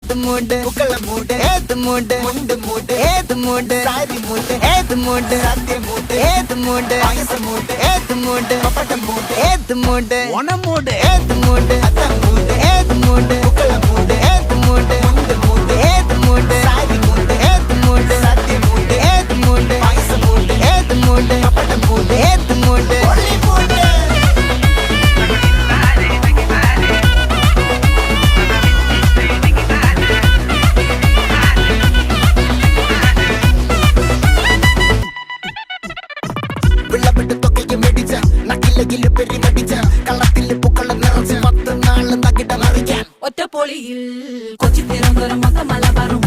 ഏത് മൂട് പുക്കള മൂട് ഏത് മൂട് മുണ്ട് മൂട് ഏത് മൂട് സാരി മൂട് ഏത് മൂട് സദ്യ മൂട് ഏത് മൂട് പായസ മൂട് ഏത് മൂട് പപ്പടം മൂട് ഏത് മൂട് ഓണം മൂട് ഏത് മൂട് അത്തം മൂട് ഏത് മൂട് പുക്കള മൂട് ഏത് മൂട് മുണ്ട് മൂട് ഏത് മൂട് സാരി മൂട് ഏത് മൂട് സദ്യ മൂട് ഏത് മൂട് പായസ മൂട് ഏത് മൂട് പപ്പടം മൂട് ഏത് മൂട് ഒളി മൂട് ഒറ്റപ്പൊളിയിൽ കൊച്ചി തിരുവനന്തപുരം മൊത്തം മലബാറും